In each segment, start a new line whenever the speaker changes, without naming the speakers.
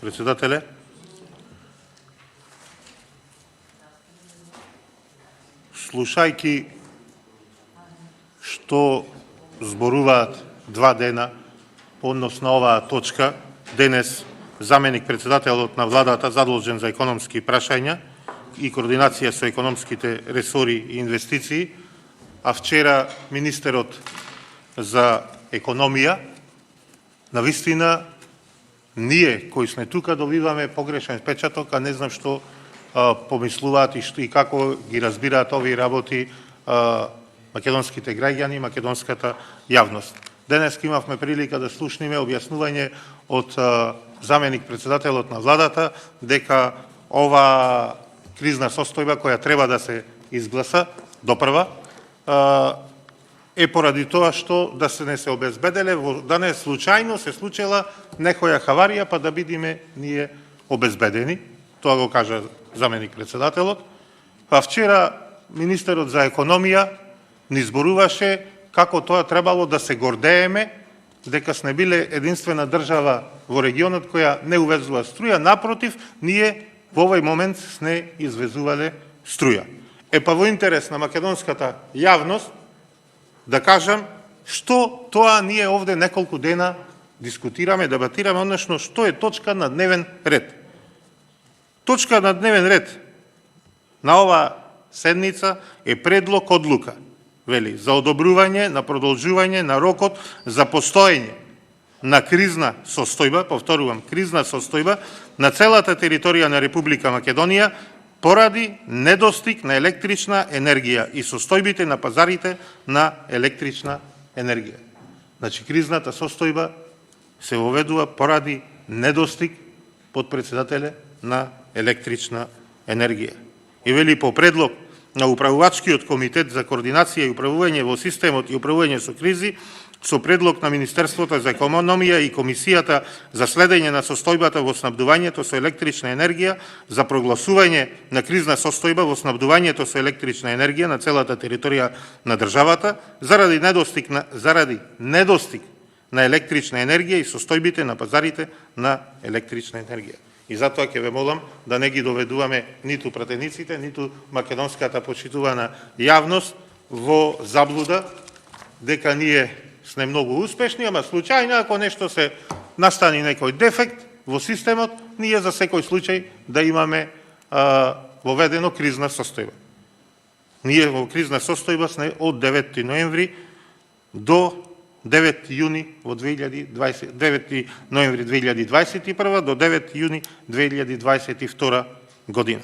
председателе. Слушајки што зборуваат два дена по однос на оваа точка, денес заменик председателот на владата задолжен за економски прашања и координација со економските ресори и инвестиции, а вчера министерот за економија, навистина ние кои сме тука добиваме погрешен печаток, а не знам што помислуваат и како ги разбираат овие работи македонските граѓани, македонската јавност. Денес имавме прилика да слушниме објаснување од заменик председателот на владата дека ова кризна состојба која треба да се изгласа допрва е поради тоа што да се не се обезбеделе, да не случајно се случила некоја хаварија па да бидиме ние обезбедени. Тоа го кажа заменик председателот. А вчера министерот за економија ни зборуваше како тоа требало да се гордееме дека сме биле единствена држава во регионот која не увезува струја, напротив, ние во овој момент сме извезувале струја. Па во интерес на македонската јавност да кажам што тоа ние овде неколку дена дискутираме, дебатираме, односно што е точка на дневен ред. Точка на дневен ред на ова седница е предлог одлука, вели, за одобрување на продолжување на рокот за постоење на кризна состојба, повторувам, кризна состојба на целата територија на Република Македонија поради недостиг на електрична енергија и состојбите на пазарите на електрична енергија. Значи, кризната состојба се воведува поради недостиг подпредседателе на електрична енергија. И вели по предлог на Управувачкиот комитет за координација и управување во системот и управување со кризи, со предлог на Министерството за економија и Комисијата за следење на состојбата во снабдувањето со електрична енергија за прогласување на кризна состојба во снабдувањето со електрична енергија на целата територија на државата заради недостиг на електрична енергија и состојбите на пазарите на електрична енергија. И затоа ќе ве молам да не ги доведуваме ниту пратениците, ниту македонската почитувана јавност во заблуда дека ние сме многу успешни, ама случајно ако нешто се настани некој дефект во системот, ние за секој случај да имаме воведено кризна состојба. Ние во кризна состојба сме од 9 ноември до 9 јуни во 9 ноември 2021 до 9 јуни 2022 година.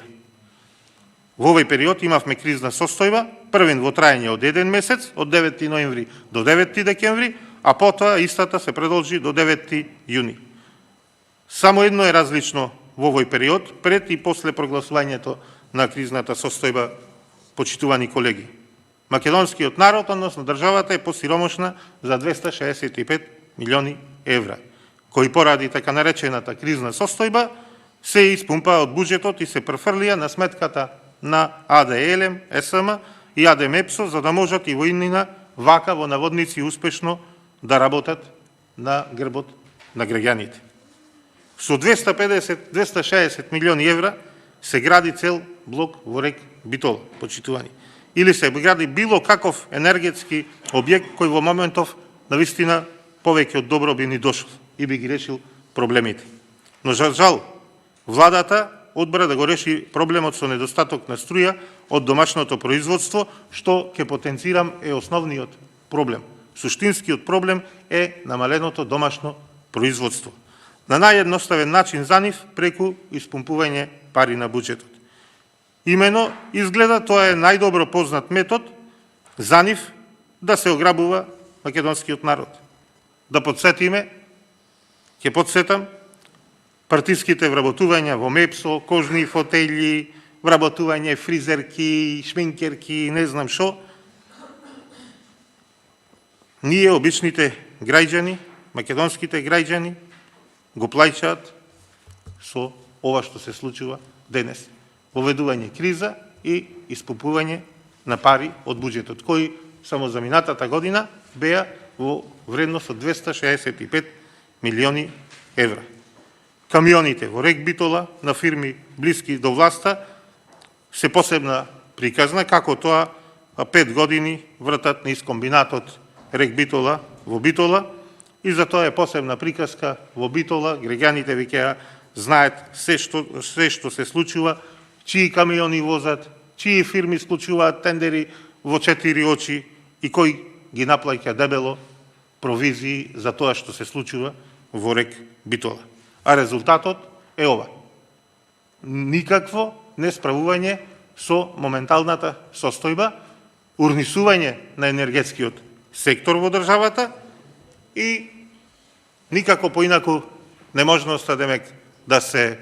Во овој период имавме кризна состојба, првен во трајање од 1 месец, од 9 ноември до 9 декември, а потоа истата се продолжи до 9 јуни. Само едно е различно во овој период, пред и после прогласувањето на кризната состојба, почитувани колеги. Македонскиот народ, односно државата, е посиромошна за 265 милиони евра, кои поради така наречената кризна состојба се испумпаа од буџетот и се префрлија на сметката на АД Елем, СМ и АД МЕПСО, за да можат и војнина вака во наводници успешно да работат на грбот на граѓаните. Со 260 милиони евра се гради цел блок во рек Битола, почитувани. Или се гради било каков енергетски објект кој во моментов навистина повеќе од добро би ни дошол и би ги решил проблемите. Но за жал, владата одбра да го реши проблемот со недостаток на струја од домашното производство, што ќе потенцирам е основниот проблем. Суштинскиот проблем е намаленото домашно производство. На наједноставен начин за нив преку испумпување пари на буџетот. Имено, изгледа, тоа е најдобро познат метод за нив да се ограбува македонскиот народ. Да подсетиме, ќе подсетам, партиските вработувања во МЕПСО, кожни фотели, вработување фризерки, шминкерки, не знам шо. Ние, обичните граѓани, македонските граѓани, го плаќаат со ова што се случува денес. Воведување криза и испупување на пари од буџетот, кои само за минатата година беа во вредност од 265 милиони евра. камионите во РЕК Битола на фирми блиски до власта се посебна приказна, како тоа 5 години вратат низ комбинатот РЕК Битола во Битола, и за тоа е посебна приказка во Битола. Граѓаните веќе знаат се што се случува, чии камиони возат, чии фирми склучуваат тендери во 4 очи и кој ги наплаќа дебело провизии за тоа што се случува во РЕК Битола. А резултатот е ова. Никакво несправување со моменталната состојба, урнисување на енергетскиот сектор во државата и никако поинаку неможноста да се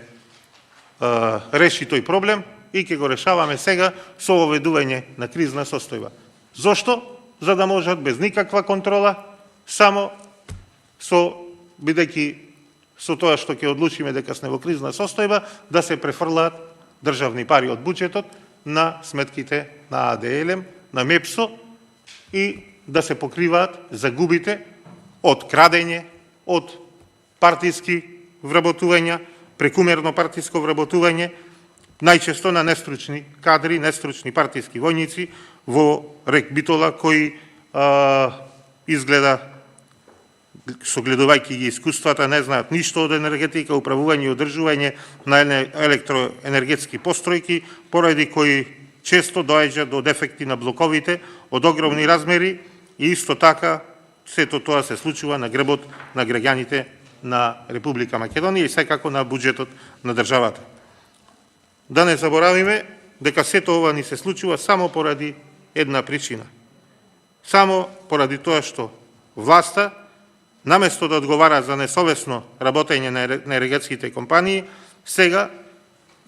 реши тој проблем и ќе го решаваме сега со воведување на кризна состојба. Зошто? За да можат без никаква контрола, само бидејќи со тоа што ќе одлучиме дека сме во кризна состојба, да се префрлаат државни пари од буџетот на сметките на АДЛМ, на МЕПСО и да се покриваат загубите од крадење, од партиски вработувања, прекумерно партиско вработување, најчесто на нестручни кадри, нестручни партиски војници во РЕК Битола, кои изгледа, согледувајќи ги искуствата, не знаат ништо од енергетика, управување и одржување на електроенергетски постројки, поради кои често доаѓа до дефекти на блоковите од огромни размери и исто така сето тоа се случува на грбот на граѓаните на Република Македонија и секако на буџетот на државата. Да не заборавиме дека сето ова ни се случува само поради една причина. Само поради тоа што власта, наместо да одговара за несовесно работење на енергетските компании, сега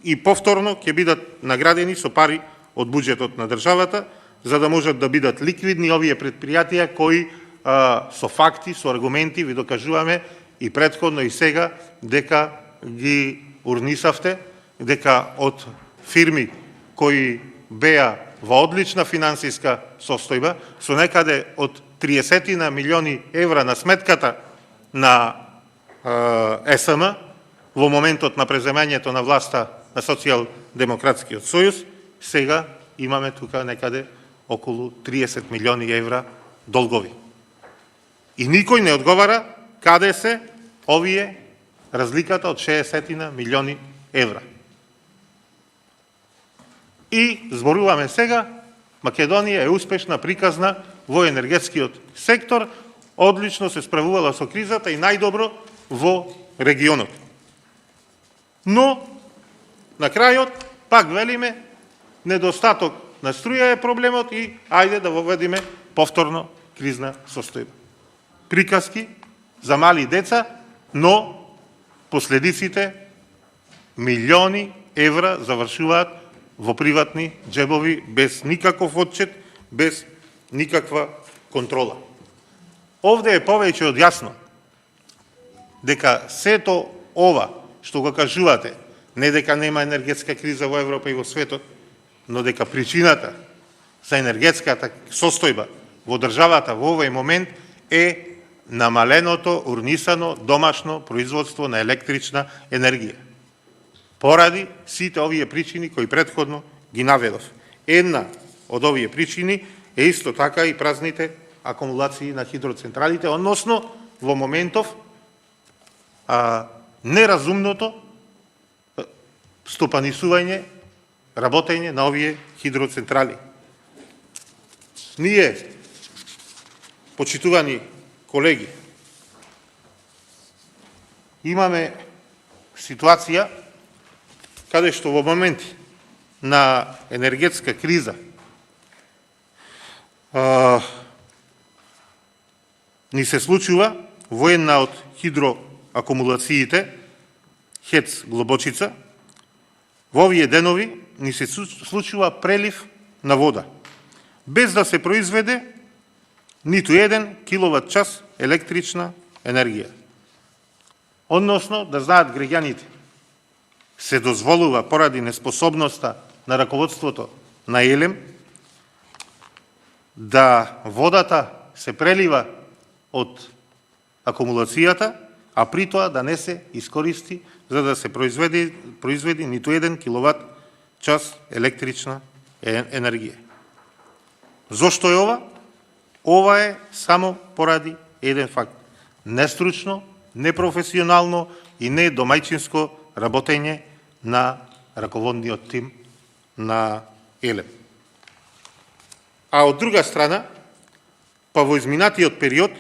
и повторно ќе бидат наградени со пари од буџетот на државата, за да можат да бидат ликвидни овие предпријатија кои со факти, со аргументи ви докажуваме и претходно и сега дека ги урнисавте, дека од фирми кои беа во одлична финансиска состојба, со некаде од 30 милиони евра на сметката на СМ во моментот на преземањето на власта на Социјалдемократскиот сојуз, сега имаме тука некаде околу 30 милиони евра долгови. И никој не одговара каде се овие разликата од 60 милиони евра. И зборуваме сега, Македонија е успешна, приказна во енергетскиот сектор, одлично се справувала со кризата и најдобро во регионот. Но, на крајот, пак велиме, недостаток на струја е проблемот и ајде да воведиме повторно кризна состојба. Приказки за мали деца, но последиците милиони евра завршуваат во приватни джебови, без никаков отчет, без никаква контрола. Овде е повеќе од јасно дека сето ова што го кажувате, не дека нема енергетска криза во Европа и во светот, но дека причината за енергетската состојба во државата во овој момент е намаленото, урнисано домашно производство на електрична енергија. Поради сите овие причини кои претходно ги наведов. Една од овие причини е исто така и празните акумулации на хидроцентралите, односно во моментов неразумното стопанисување, работење на овие хидроцентрали. Ние, почитувани колеги, имаме ситуација каде што во моменти на енергетска криза ни се случува во една од хидроакумулациите, ХЕЦ Глобочица, во овие денови ни се случува прелив на вода, без да се произведе ниту 1 киловат час електрична енергија. Односно, да знаат граѓаните, се дозволува поради неспособноста на раководството на ЕЛЕМ да водата се прелива од акумулацијата, а при тоа да не се искористи за да се произведи ниту 1 киловат час електрична енергија. Зошто е ова? Ова е само поради еден факт. Нестручно, непрофесионално и не домајчинско работење на раководниот тим на ЕЛЕМ. А од друга страна, па во изминатиот период,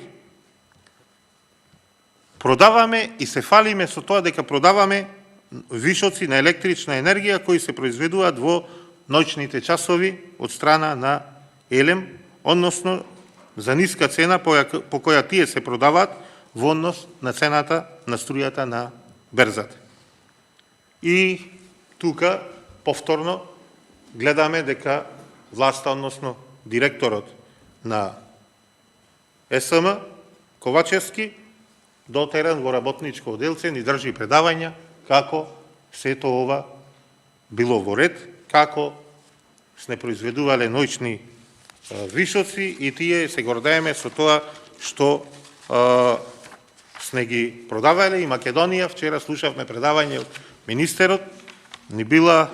продаваме и се фалиме со тоа дека продаваме вишоци на електрична енергија кои се произведуваат во ноќните часови од страна на ЕЛЕМ, односно за ниска цена по која тие се продаваат во однос на цената на струјата на берзата. И тука повторно гледаме дека власта, односно директорот на СМ Ковачевски, дотеран во работничко оделце, ни држи предавања како сето ова било во ред, како сме произведувале ноќни вишоци и тие се гордееме со тоа што сме ги продавале. И Македонија, вчера слушавме предавање од министерот, ни била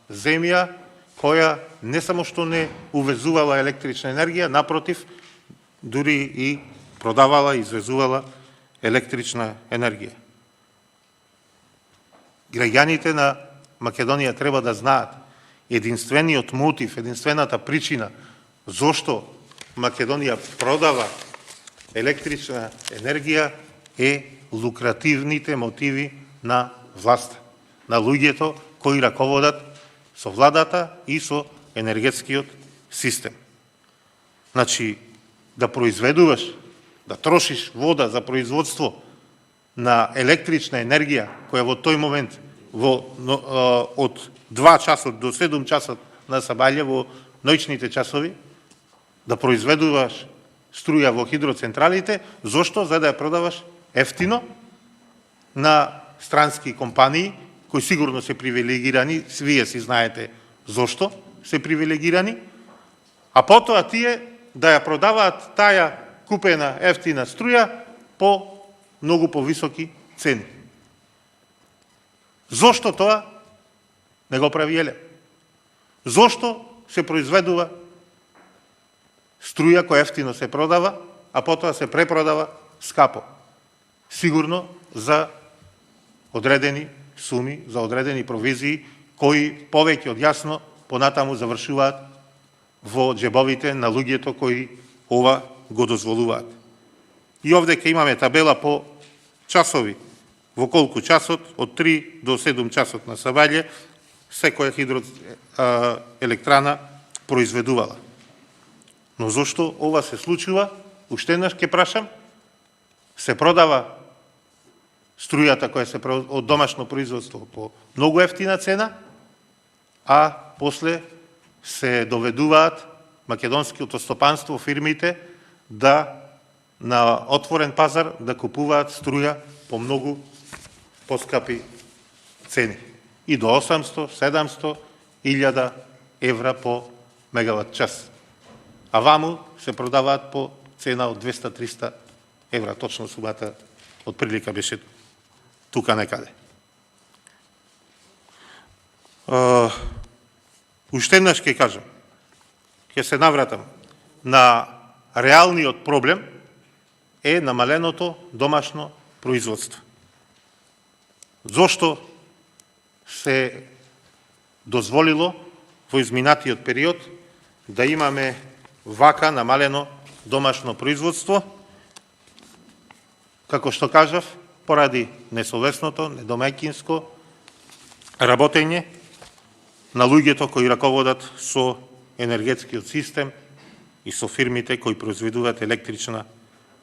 земја која не само што не увезувала електрична енергија, напротив, дури и продавала и извезувала електрична енергија. Граѓаните на Македонија треба да знаат единствениот мотив, единствената причина зошто Македонија продава електрична енергија е лукративните мотиви на власта, на луѓето кои раководат со владата и со енергетскиот систем. Значи, да произведуваш, да трошиш вода за производство на електрична енергија, која во тој момент од 2 часот до 7 часот на сабаље во ноќните часови, да произведуваш струја во хидроцентралите, зошто? За да ја продаваш ефтино на странски компании, кои сигурно се привилегирани, вие си знаете зошто се привилегирани, а потоа тие да ја продаваат таа купена ефтина струја по многу повисоки цени. Зошто тоа не го прави ЕЛЕМ? Зошто се произведува струја која ефтино се продава, а потоа се препродава скапо? Сигурно за одредени суми, за одредени провизии, кои повеќе од јасно понатаму завршуваат во џебовите на луѓето кои ова го дозволуваат. И овде ке имаме табела по часови, во колку часот, од 3 до 7 часот на сабаље, секоја хидроелектрана произведувала. Но зошто ова се случува? Уште еднаш ке прашам, се продава струјата која се од домашно производство по многу ефтина цена, а после се доведуваат македонското стопанство, фирмите, да на отворен пазар да купуваат струја по многу поскапи цени. И до 800, 700, 1000 евра по мегават час. А ваму се продаваат по цена од 200-300 евра. Точно сумата од прилика беше тука некаде. Уште еднаш ќе кажам, ќе се навратам на реалниот проблем е намаленото домашно производство. Зошто се дозволило во изминатиот период да имаме вака намалено домашно производство? Како што кажав, поради несовесното, недомајќинско работење на луѓето кои раководат со енергетскиот систем и со фирмите кои произведуваат електрична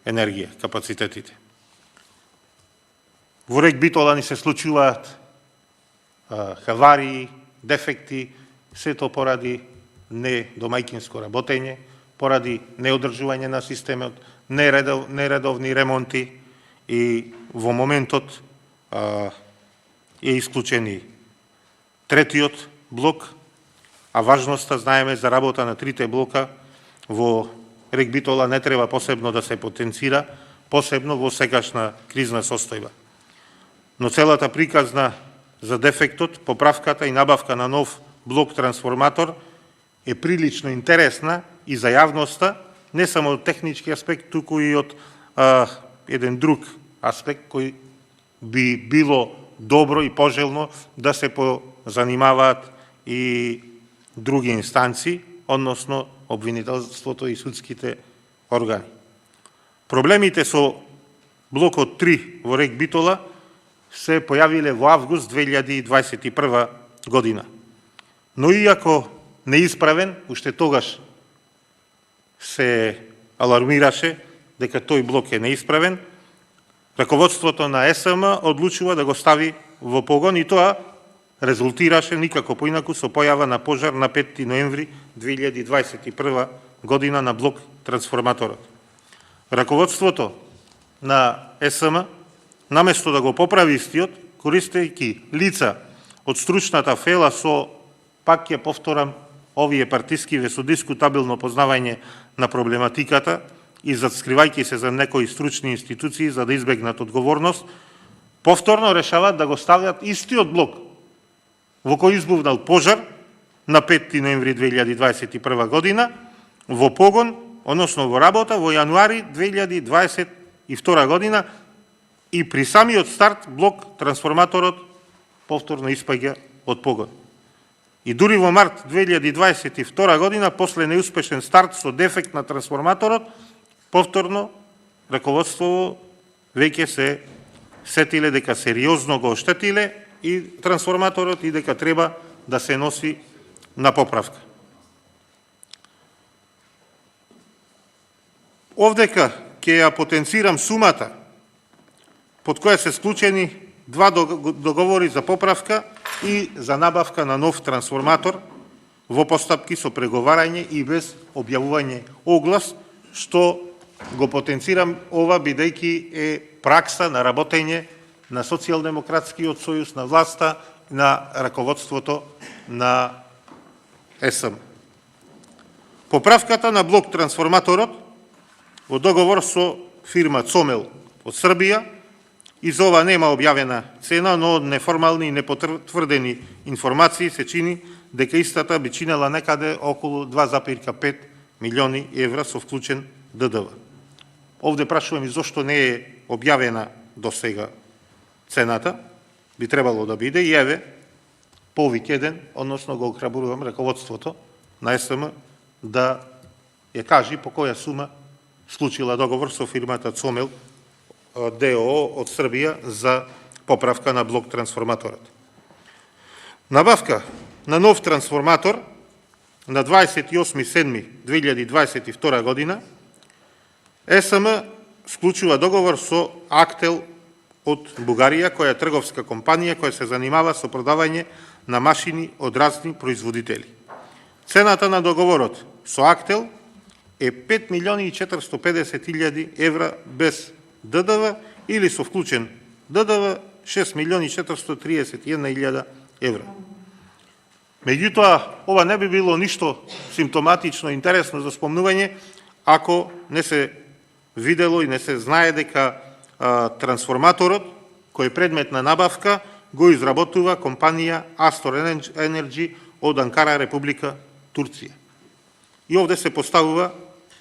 енергија, капацитетите. Во РЕК Битола ни се случуваат хаварии, дефекти, сето поради недомајќинско работење, поради неодржување на системот, нередовни ремонти и во моментот е исклучен и третиот блок, а важноста знаеме за работа на трите блока во РЕК Битола не треба посебно да се потенцира, посебно во сегашна кризна состојба. Но целата приказна за дефектот, поправката и набавка на нов блок трансформатор е прилично интересна и за јавноста, не само од технички аспект, туку и од еден друг аспект кој би било добро и пожелно да се позанимаваат и други инстанции, односно обвинителството и судските органи. Проблемите со блокот 3 во Рек Битола се појавиле во август 2021 година. Но иако неисправен, уште тогаш се алармираше дека тој блок е неисправен, раководството на ЕСМ одлучува да го стави во погон и тоа резултираше никако поинаку со појава на пожар на 5 ноември 2021 година на блок трансформаторот. Раководството на ЕСМ, наместо да го поправи истиот, користејќи лица од стручната фела со, пак ќе повторам, овие партиски со дискутабилно познавање на проблематиката и затскривајќи се за некои стручни институции за да избегнат одговорност, повторно решаваат да го ставят истиот блок во кој избувнал пожар на 5 ноември 2021 година во погон, односно во работа во јануари 2022 година и при самиот старт блок трансформаторот повторно испаѓа од погон. И дури во март 2022 година, после неуспешен старт со дефект на трансформаторот, повторно раководство веќе се сетиле дека сериозно го оштетиле и трансформаторот и дека треба да се носи на поправка. Овдека ќе ја потенцирам сумата под која се склучени два договори за поправка и за набавка на нов трансформатор во постапки со преговарање и без објавување оглас, што го потенцирам ова бидејќи е пракса на работење на Социјалдемократскиот сојуз, на власта, на раководството на ЕСМ. Поправката на блок трансформаторот во договор со фирма Цомел од Србија, и за ова нема објавена цена, но од неформални и непотврдени информации се чини дека истата би чинела некаде околу 2,5 милиони евра со вклучен ДДВ. Овде прашувам и зошто не е објавена до сега цената, би требало да биде, и еве, повеќе ден, односно го охрабрувам раководството на ЕСМ да ја кажи по која сума склучила договор со фирмата Цомел ДОО од Србија за поправка на блок трансформаторот. Набавка на нов трансформатор на 28.7.2022 година ЕСМ склучува договор со Актел од Бугарија, која е трговска компанија која се занимава со продавање на машини од разни производители. Цената на договорот со Актел е 5.450.000 евра без ДДВ или со вклучен ДДВ 6.431.000 евра. Меѓутоа, ова не би било ништо симптоматично интересно за спомнување ако не се видело и не се знае дека трансформаторот, кој е предмет на набавка, го изработува компанија Астор Енерджи од Анкара, Република Турција. И овде се поставува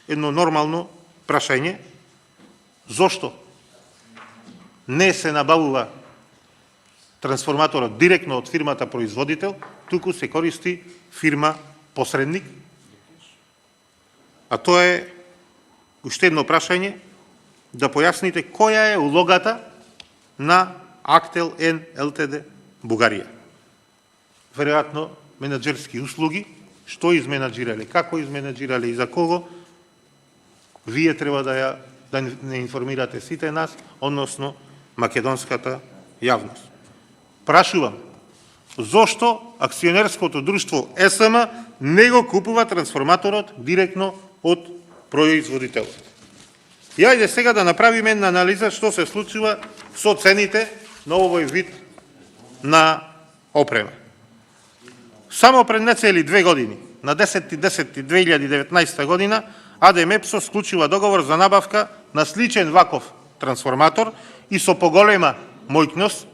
едно нормално прашање: зошто не се набавува трансформаторот директно од фирмата производител, туку се користи фирма посредник? А тоа е уште едно прашање да појасните која е улогата на Актел Н ЛТД Бугарија. Веројатно менаџерски услуги, што изменаџирале, како изменаџирале и за кого, вие треба да не информирате сите нас, односно македонската јавност. Прашувам, зошто акционерското друштво ЕСМ не го купува трансформаторот директно од производителот? И ајде сега да направиме една анализа што се случува со цените на овој вид на опрема. Само пред нецели 2 години, на 10.10.2019 година, АД МЕПСО склучува договор за набавка на сличен ваков трансформатор и со поголема моќност,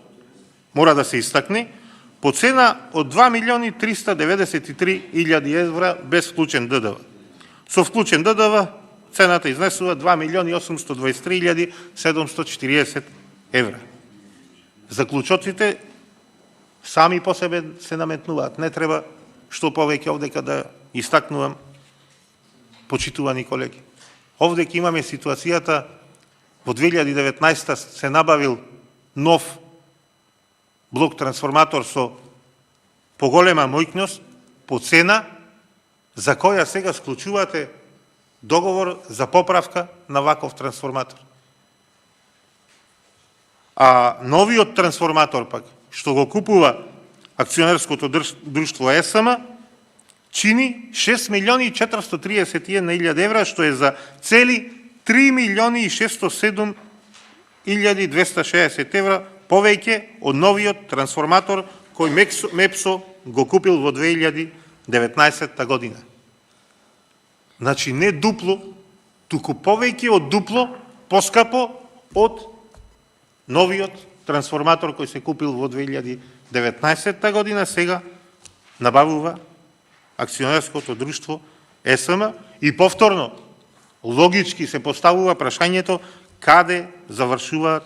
мора да се истакне, по цена од 2.393.000 евра без вклучен ДДВ. Со вклучен ДДВ цената изнесува 2.823.740 евра. Заклучоците сами по себе се наметнуваат. Не треба што повеќе овдека да истакнувам, почитувани колеги. Овдека имаме ситуацијата, во 2019 се набавил нов блок трансформатор со поголема моќност, по цена за која сега склучувате договор за поправка на ваков трансформатор. А новиот трансформатор пак, што го купува акционерското друштво ЕСМ, чини 6.431.000 евра, што е за цели 3.607.260 евра повеќе од новиот трансформатор кој МЕПСО го купил во 2019 година. Значи не дупло, туку повеќе од дупло поскапо од новиот трансформатор кој се купил во 2019 година, сега набавува акционерското друштво ЕСМ и повторно логички се поставува прашањето каде завршуваат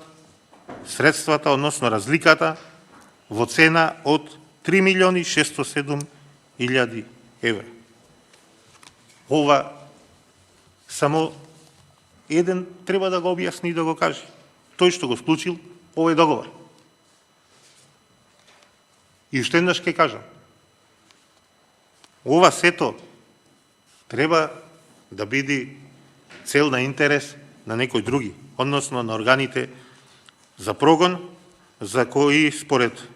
средствата, односно разликата во цена од 3.607.000 евра. Ова само еден треба да го објасни и да го каже. Тој што го склучил овој договор. И уште еднаш ќе кажам, ова сето треба да биде цел на интерес на некој други, односно на органите за прогон, за кои според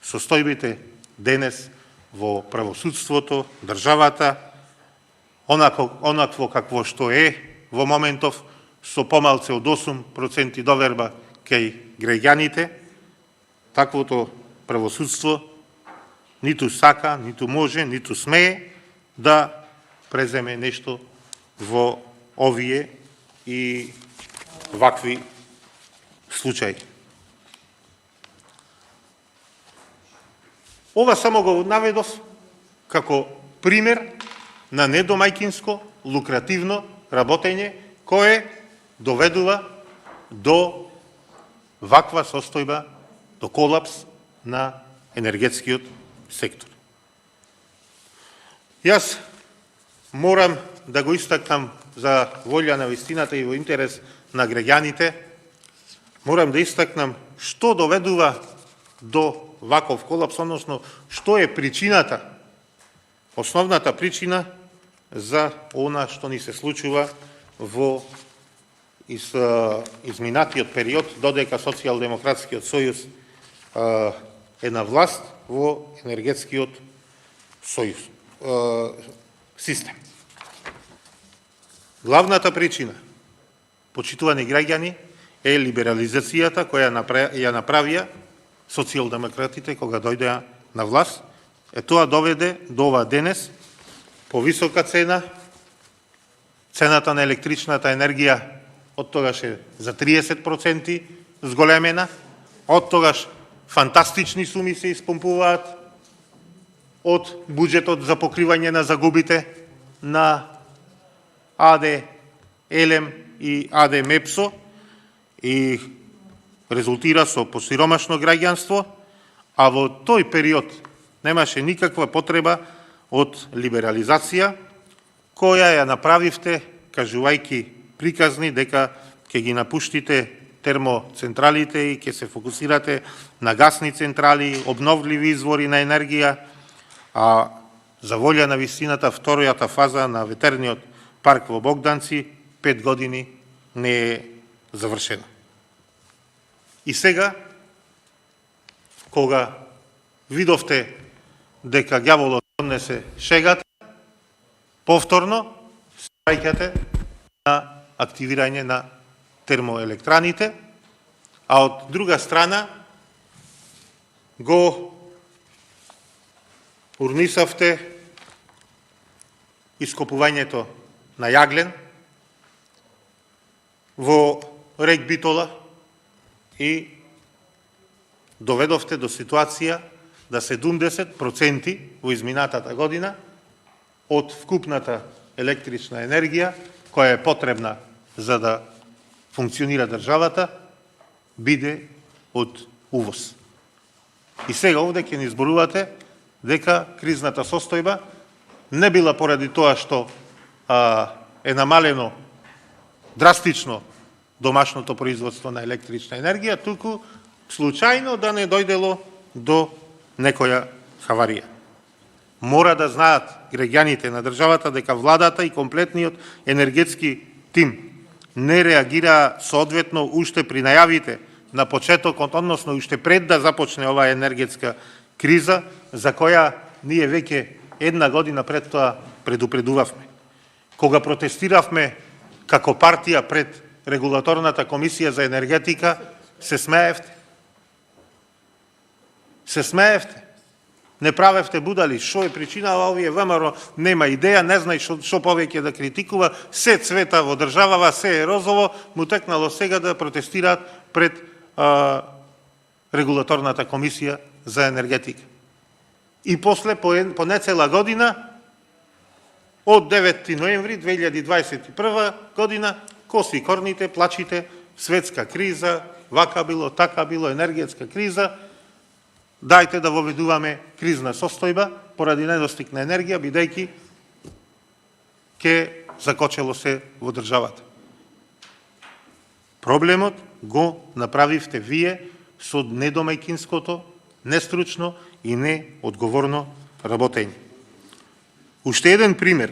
состојбите денес во правосудството, државата, онакво какво што е во моментов, со помалце од 8% доверба кај граѓаните, таквото правосудство ниту сака, ниту може, ниту смее да преземе нешто во овие и вакви случаи. Ова само го наведов како пример на недомајкинско, лукративно работење кое доведува до ваква состојба, до колапс на енергетскиот сектор. Јас морам да го истакнам за волја на вистината и во интерес на граѓаните, морам да истакнам што доведува до ваков колапс, односно што е причината, основната причина за она што ни се случува во изминатиот период, додека Социјалдемократскиот сојуз е на власт во енергетскиот сојуз, систем. Главната причина, почитувани граѓани, е либерализацијата која ја направија социјалдемократите кога дојдеа на власт. Тоа доведе до ова денес повисока цена, цената на електричната енергија од тогаш е за 30% зголемена, од тогаш фантастични суми се испомпуваат од буџетот за покривање на загубите на АД Елем и АД МЕПСО и резултира со посиромашно граѓанство, а во тој период немаше никаква потреба од либерализација, која ја направивте кажувајќи приказни дека ќе ги напуштите термоцентралите и ќе се фокусирате на гасни централи, обновливи извори на енергија, а за волја на вистината второјата фаза на ветерниот парк во Богданци 5 години не е завршена. И сега, кога видовте дека ѓаволот однесе шегата, повторно се враќате на активирање на термоелектраните, а од друга страна го урнисавте ископувањето на јаглен во рек Битола и доведовте до ситуација да 70% во изминатата година од вкупната електрична енергија која е потребна за да функционира државата биде од увоз. И сега овде ќе ни зборувате дека кризната состојба не била поради тоа што е намалено драстично домашното производство на електрична енергија, туку случајно да не дојдело до некоја хаварија. Мора да знаат граѓаните на државата дека владата и комплетниот енергетски тим не реагираа соодветно уште при најавите на почетокот, односно уште пред да започне оваа енергетска криза, за која ние веќе една година пред тоа предупредувавме. Кога протестиравме како партија пред Регулаторната комисија за енергетика, се смеевте. Се смеевте. Не правевте будали. Шо е причинава овие ВМРО? Нема идеја, не знае шо повеќе да критикува, се цвета во државава, се е розово, му текнало сега да протестираат пред Регулаторната комисија за енергетика. И после по нецела година, од 9 ноември 2021 година, коси корните, плачите, светска криза, вака било, така било, енергетска криза, дајте да воведуваме кризна состојба поради недостиг на енергија, бидејќи ке закочело се во државата. Проблемот го направивте вие со недомајкинското, нестручно и неодговорно работење. Уште еден пример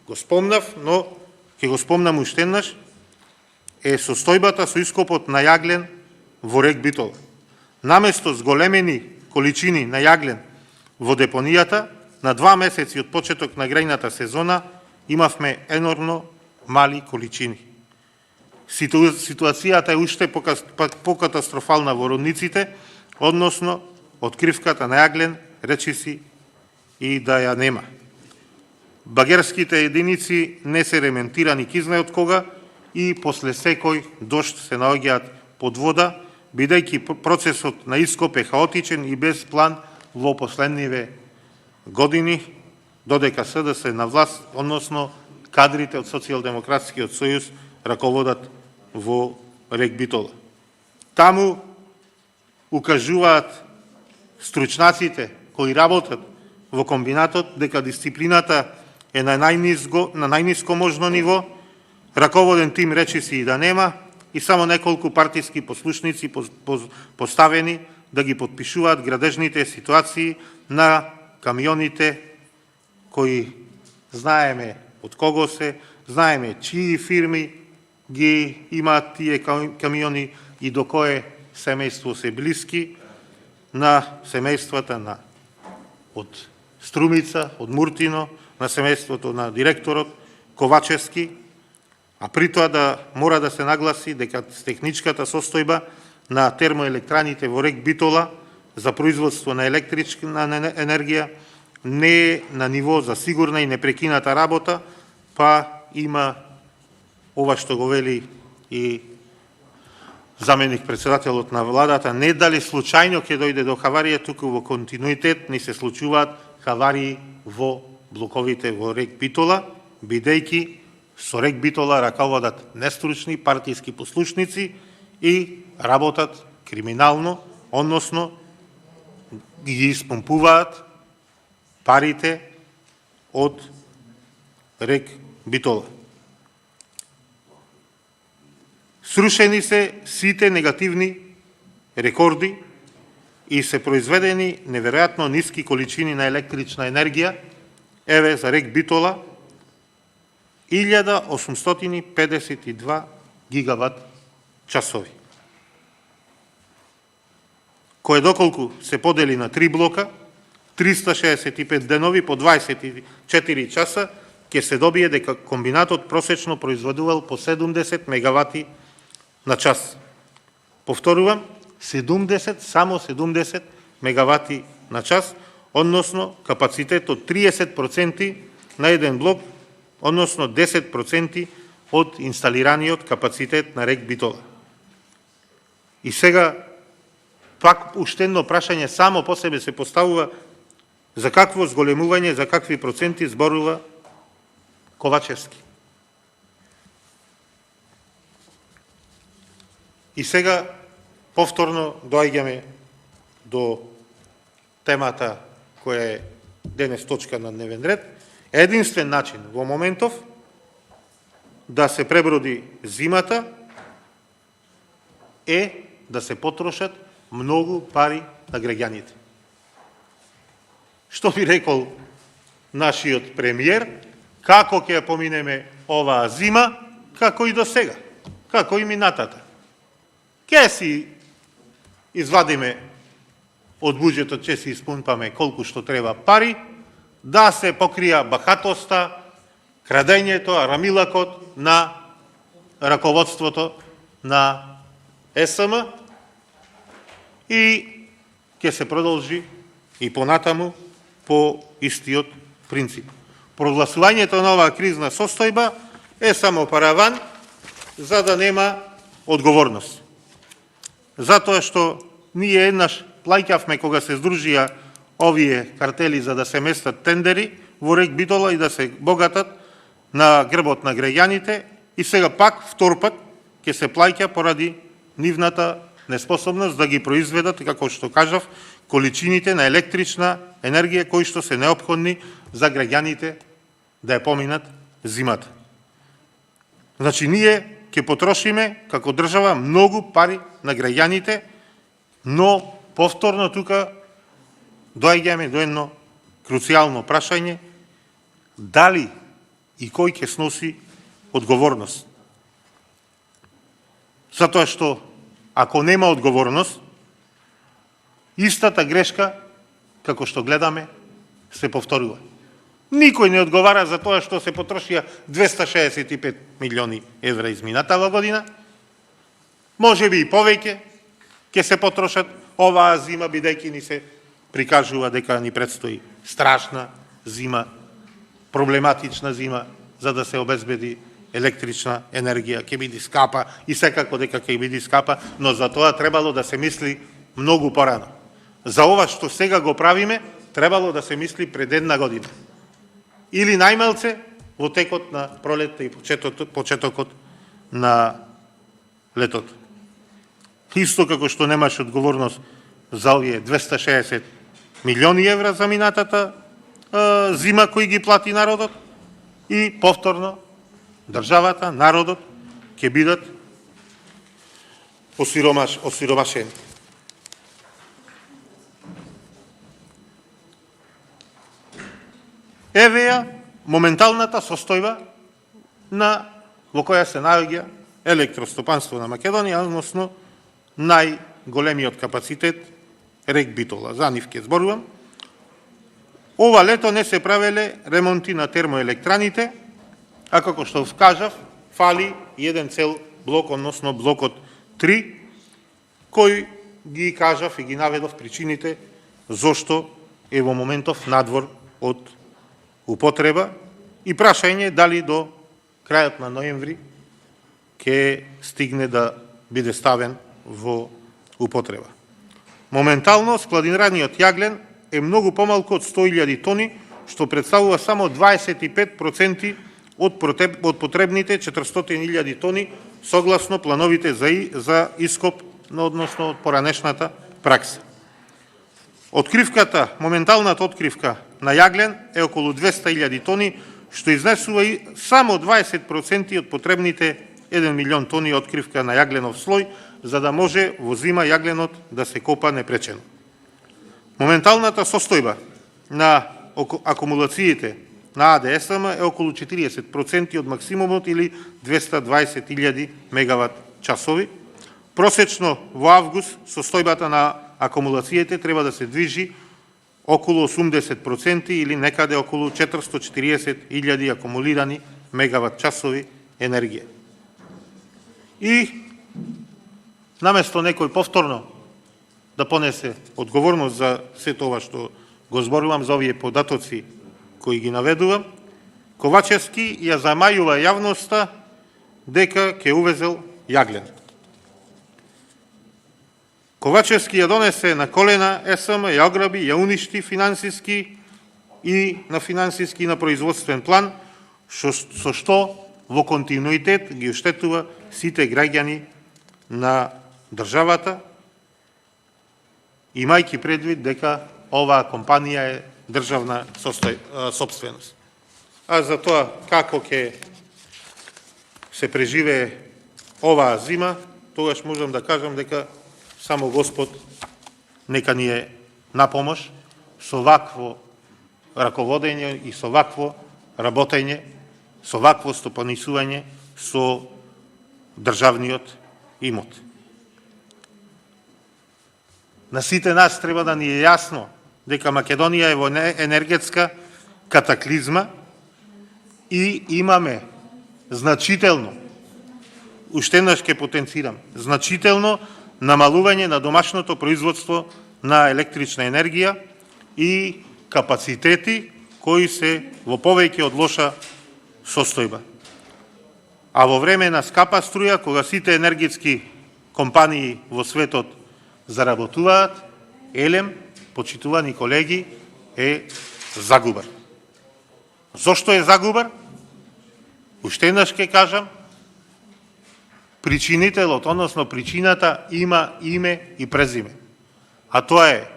го спомнав, но ќе го спомнам уште еднаш, е состојбата со ископот на јаглен во рек Битола. Наместо зголемени количини на јаглен во депонијата, на 2 месеци од почеток на грејната сезона имавме енормно мали количини. Ситуацијата е уште покатастрофална во родниците, односно откривката на јаглен речиси и да ја нема. Багерските единици не се ремонтирани кизна од кога и после секој дожд се наоѓаат под вода, бидејќи процесот на ископ е хаотичен и без план во последниве години, додека СДС на власт, односно кадрите од Социјалдемократскиот сојуз раководат во рек Битола. Таму укажуваат стручнаците кои работат во комбинатот дека дисциплината е на најниско можно ниво, раководен тим речиси и да нема, и само неколку партиски послушници поставени да ги подпишуваат градежните ситуации на камионите кои знаеме од кого се, знаеме чии фирми ги имаат тие камиони и до кое семејство се блиски, на семејствата од Струмица, од Муртино, на семејството на директорот Ковачевски, а при тоа да мора да се нагласи дека техничката состојба на термоелектраните во рек Битола за производство на електрична енергија не е на ниво за сигурна и непрекината работа, па има ова што го вели и заменик председателот на владата, не дали случајно ќе дојде до хаварија, туку во континуитет ни се случуваат хаварии во блоковите во рек Битола, бидејќи со рек Битола раководат нестручни партиски послушници и работат криминално, односно ги испомпуваат парите од рек Битола. Срушени се сите негативни рекорди и се произведени неверојатно ниски количини на електрична енергија. Еве за рек Битола 1852 гигават часови, кој доколку се подели на 3 блока, 365 денови по 24 часа, ќе се добие дека комбинатот просечно производувал по 70 мегавати на час. Повторувам, 70, само 70 мегавати на час, односно капацитет од 30% на еден блок, односно 10% од инсталираниот капацитет на рек Битола. И сега, пак уште едно прашање само по себе се поставува за какво зголемување, за какви проценти зборува Ковачевски. И сега повторно доаѓаме до темата која е денес точка на дневен ред. Единствен начин во моментов да се преброди зимата е да се потрошат многу пари на граѓаните. Што би рекол нашиот премиер, како ќе поминеме оваа зима, како и до сега, како и минатата. Ке си извадиме од буџетот, ќе си испумпаме колку што треба пари, да се покрија бахатоста, крадењето, арамилакот на раководството на СМ и ќе се продолжи и понатаму по истиот принцип. Прогласувањето на оваа кризна состојба е само параван за да нема одговорност. Затоа што ние еднаш плаќавме кога се здружија овие картели за да се местат тендери во Рек Битола и да се богатат на грбот на граѓаните и сега пак втор пат ќе се плаќа поради нивната неспособност да ги произведат, како што кажав, количините на електрична енергија кои што се неопходни за граѓаните да ја поминат зимата. Значи, ние ќе потрошиме како држава многу пари на граѓаните, но повторно тука доаѓаме до едно круцијално прашање, дали и кој ќе сноси одговорност. Затоа што ако нема одговорност, истата грешка, како што гледаме, се повторува. Никој не одговара за тоа што се потрошија 265 милиони евра изминатава година. Може би и повеќе ќе се потрошат оваа зима, бидејќи ни се прикажува дека ни предстои страшна зима, проблематична зима, за да се обезбеди електрична енергија, ќе биде скапа и секако дека ќе биде скапа, но за тоа требало да се мисли многу порано. За ова што сега го правиме, требало да се мисли пред една година. Или најмалце во текот на пролетта и почетокот на летото. Исто како што немаше одговорност за овие 260 милиони евра за минатата зима кои ги плати народот и повторно државата, народот ќе бидат осиромашени. Еве ја моменталната состојба во која се наоѓа електростопанство на Македонија, односно најголемиот капацитет Рек Битола. За нив ќе зборувам. Ова лето не се правеле ремонти на термоелектраните, а како што кажав, фали еден цел блок, односно блокот 3, кој ги кажав и ги наведов причините зошто е во моментов надвор од употреба и прашање дали до крајот на ноември ќе стигне да биде ставен во употреба. Моментално складираниот јаглен е многу помалку од 100.000 тони, што представува само 25% од потребните 400.000 тони, согласно плановите за ископ, односно од поранешната пракса. Откривката, моменталната откривка на јаглен е околу 200.000 тони, што изнесува и само 20% од потребните 1 милион тони откривка на јагленов слој, за да може во зима јагленот да се копа непречено. Моменталната состојба на акумулациите на АДСМ е околу 40% од максимумот или 220.000 мегават часови. Просечно во август состојбата на акумулациите треба да се движи околу 80% или некаде околу 440.000 акумулирани мегават часови енергија. И наместо некој повторно да понесе одговорност за сето ова што го зборувам, за овие податоци кои ги наведувам, Ковачевски ја замајува јавноста дека ќе увезел јаглен. Ковачевски ја донесе на колена СМ, ја ограби, ја уништи финансиски и на финансиски и на производствен план, со што во континуитет ги оштетува сите граѓани на државата, имајќи предвид дека оваа компанија е државна сопственост. А за тоа како ќе се преживее оваа зима, тогаш можам да кажам дека само Господ нека ни е на помош со вакво раководење и со вакво работење, со вакво стопанисување со државниот имот. На сите нас треба да ни е јасно дека Македонија е во енергетска катаклизма и имаме значително, уште еднаш ќе потенцирам, значително намалување на домашното производство на електрична енергија и капацитети кои се во повеќе од лоша состојба. А во време на скапа струја, кога сите енергетски компании во светот заработуваат, елем, почитувани колеги, е загубар. Зошто е загубар? Уште еднаш ќе кажам, причинителот, односно причината има име и презиме. А тоа е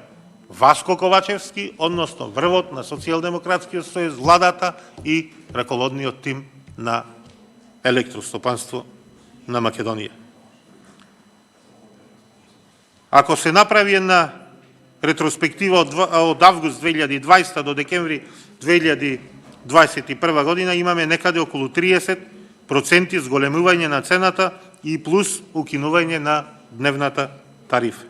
Васко Ковачевски, односно врвот на Социјалдемократскиот сојуз, владата и раководниот тим на електростопанство на Македонија. Ако се направи една ретроспектива од август 2020 до декември 2021 година, имаме некаде околу 30% зголемување на цената и плюс укинување на дневната тарифа.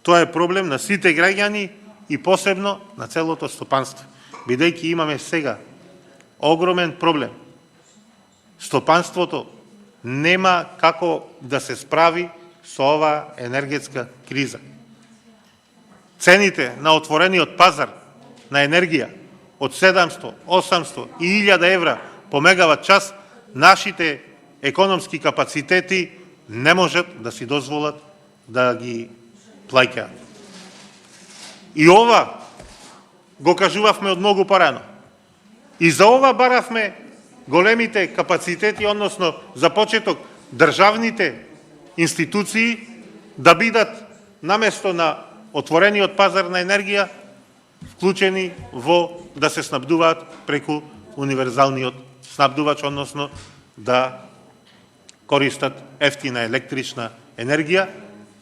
Тоа е проблем на сите граѓани и посебно на целото стопанство, бидејќи имаме сега огромен проблем. Стопанството нема како да се справи со оваа енергетска криза. Цените на отворениот пазар на енергија од 700, 800 и 1000 евра по мегават час, нашите економски капацитети не можат да си дозволат да ги плаќаат. И ова го кажувавме од многу порано. И за ова баравме големите капацитети, односно за почеток државните институции да бидат наместо на отворениот пазар на енергија вклучени во да се снабдуваат преку универзалниот снабдувач, односно да користат ефтина електрична енергија,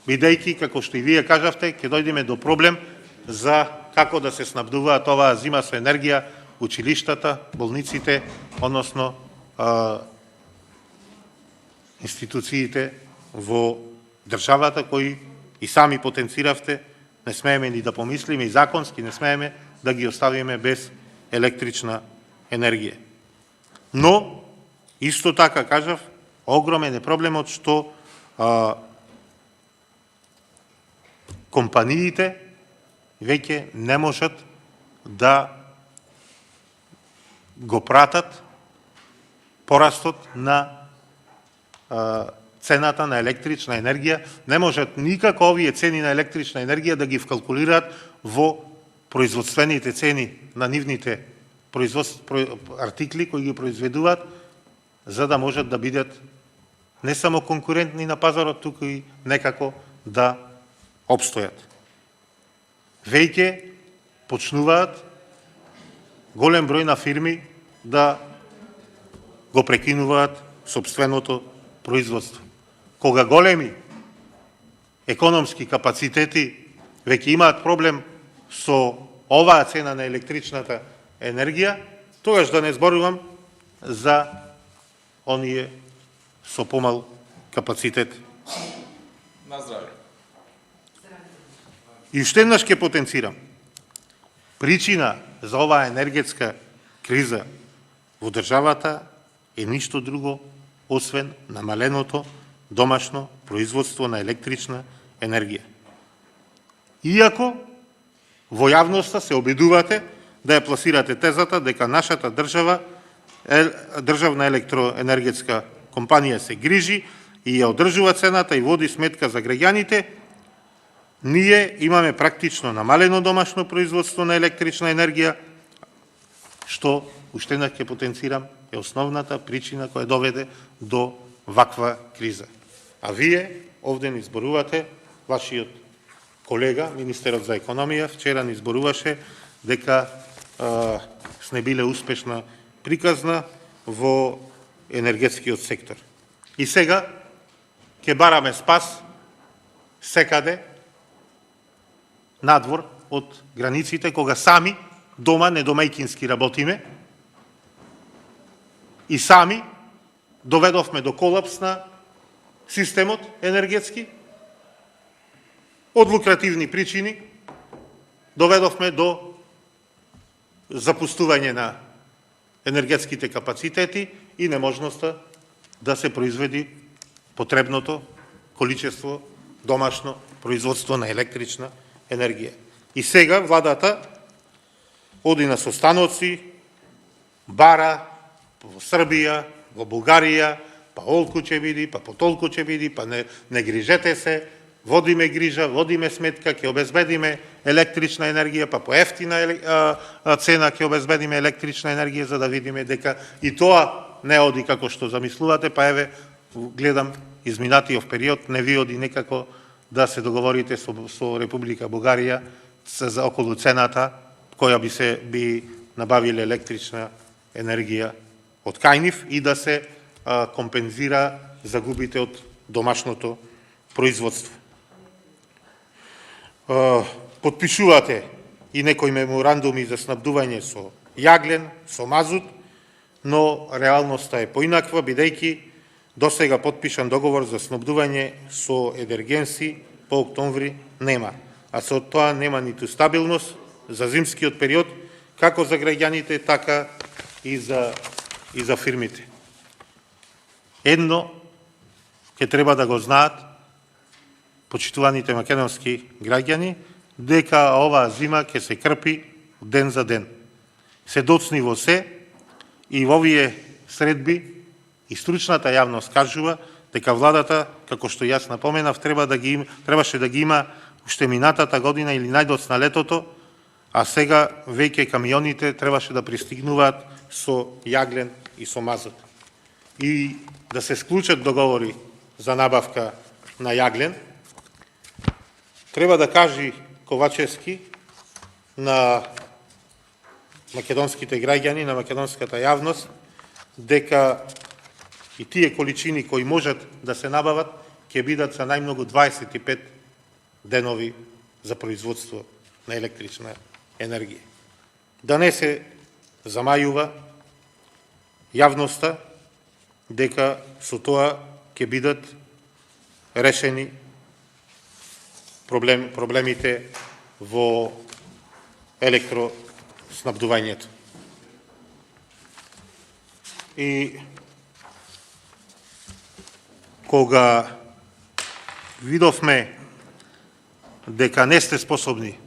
бидејќи, како што и вие кажавте, ќе дојдеме до проблем за како да се снабдуваат оваа зима со енергија училиштата, болниците, односно институциите во државата, кои и сами потенциравте, не смееме ни да помислиме и законски не смееме да ги оставиме без електрична енергија. Но, исто така кажав, огромен е проблемот што компаниите веќе не можат да го пратат порастот на цената на електрична енергија, не можат никако овие цени на електрична енергија да ги вкалкулираат во производствените цени на нивните артикли кои ги произведуваат, за да можат да бидат не само конкурентни на пазарот, туку и некако да обстојат. Веќе почнуваат голем број на фирми да го прекинуваат сопственото производство. Кога големи економски капацитети веќе имаат проблем со оваа цена на електричната енергија, тогаш да не зборувам за оние со помал капацитет.
На здраве.
И уште еднаш ќе потенцирам. Причина за оваа енергетска криза во државата е ништо друго освен намаленото домашно производство на електрична енергија. Иако во јавноста се обидувате да ја пласирате тезата дека нашата државна електроенергетска компанија се грижи и ја одржува цената и води сметка за граѓаните, ние имаме практично намалено домашно производство на електрична енергија, што, уште еднаш ќе потенцирам, е основната причина која доведе до ваква криза. А вие овде ни зборувате, вашиот колега, министерот за економија, вчера ни зборуваше дека сме биле успешна приказна во енергетскиот сектор. И сега ќе бараме спас секаде надвор од границите, кога сами дома недомајкински работиме и сами доведовме до колапс на системот енергетски, од лукративни причини доведовме до запустување на енергетските капацитети и неможноста да се произведи потребното количество домашно производство на електрична енергија. И сега владата оди на состаноци, бара во Србија, во Бугарија, па олку ќе биди, па потолку ќе биди, па не грижете се, водиме грижа, водиме сметка, ќе обезбедиме електрична енергија, па по ефтина цена ќе обезбедиме електрична енергија, за да видиме дека и тоа не оди како што замислувате, па еве, гледам, изминатиот период не ви оди некако да се договорите со Република Бугарија за околу цената која би набавиле електрична енергија од кај нив и да се компензира загубите од домашното производство. Подпишувате и некои меморандуми за снабдување со јаглен, со мазут, но реалноста е поинаква, бидејќи досега подпишан договор за снабдување со енергенси по октомври нема. А со тоа нема ниту стабилност за зимскиот период, како за граѓаните, така и за фирмите. Едно ќе треба да го знаат почитуваните македонски граѓани, дека оваа зима ќе се крпи ден за ден. Се доцни во се и во овие средби и стручната јавност кажува дека владата, како што јас напоменав, требаше да ги има уште минатата година или најдоцна летото, а сега веќе камионите требаше да пристигнуваат со јаглен и со мазут. И да се склучат договори за набавка на јаглен, треба да кажи Ковачевски на македонските граѓани, на македонската јавност, дека и тие количини кои можат да се набават ќе бидат за најмногу 25 денови за производство на електрична енергија. Да не се замајува јавноста дека со тоа ќе бидат решени проблемите во електроснабдувањето. И кога видовме дека не сте способни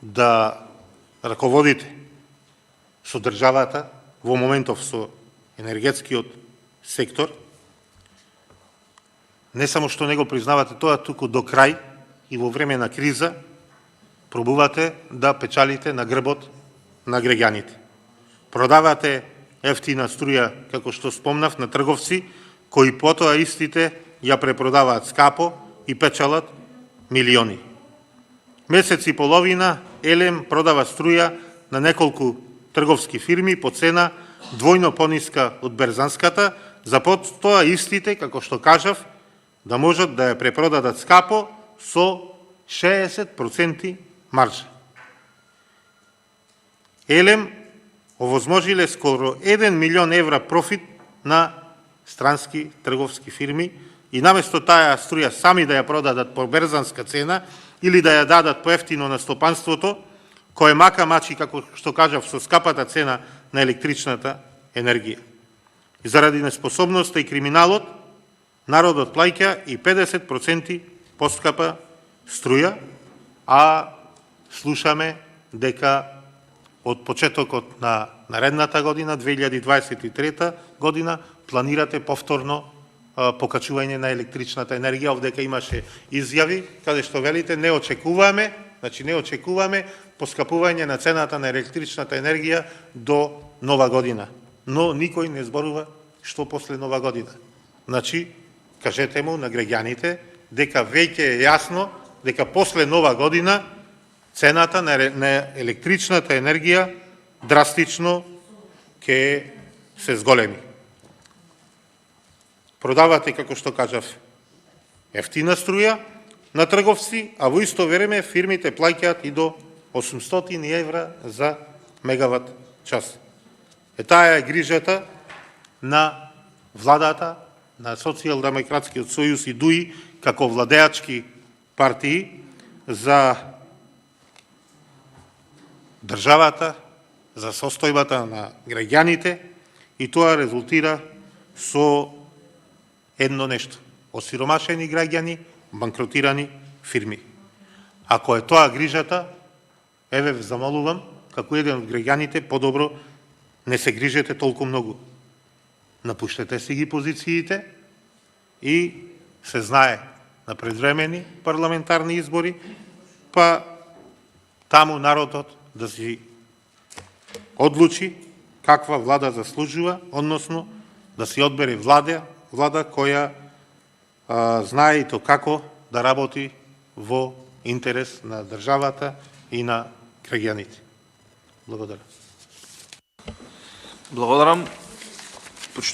да раководите со државата, во моментов со енергетскиот сектор, не само што не го признавате тоа, туку до крај и во време на криза пробувате да печалите на грбот на граѓаните. Продавате ефтина струја, како што спомнав, на трговци, кои потоа истите ја препродаваат скапо и печалат милиони. Месец и половина Елем продава струја на неколку трговски фирми по цена двојно пониска од берзанската, за потоа истите, како што кажав, да можат да ја препродадат скапо со 60% маржа. Елем овозможиле скоро 1 милион евра профит на странски трговски фирми и наместо таа струја сами да ја продадат по берзанска цена или да ја дадат поевтино на стопанството, кој мака мачи, како што кажав, со скапата цена на електричната енергија. И заради неспособноста и криминалот, народот плаќа и 50% поскапа струја, а слушаме дека од почетокот на наредната година, 2023 година, планирате повторно покачување на електричната енергија. Овдека имаше изјави каде што велите не очекуваме поскапување на цената на електричната енергија до нова година. Но никој не зборува што после нова година. Значи, кажете му на граѓаните дека веќе е јасно дека после нова година цената на електричната енергија драстично ќе се зголеми. Продавате, како што кажав, ефтина струја на трговци, а во исто време фирмите плаќаат и до 800 евра за мегават час. Таа е грижата на владата, на Социјалдемократскиот сојуз и ДУИ како владеачки партии за државата, за состојбата на граѓаните, и тоа резултира со едно нешто: осиромашени граѓани, банкротирани фирми. Ако е тоа грижата, еве ве замолувам, како еден од граѓаните, подобро не се грижете толку многу. Напуштете си ги позициите и се знае на предвремени парламентарни избори, па таму народот да си одлучи каква влада заслужува, односно да си одбере влада која знае и то како да работи во интерес на државата и на граѓаните. Благодарам.
Благодарам.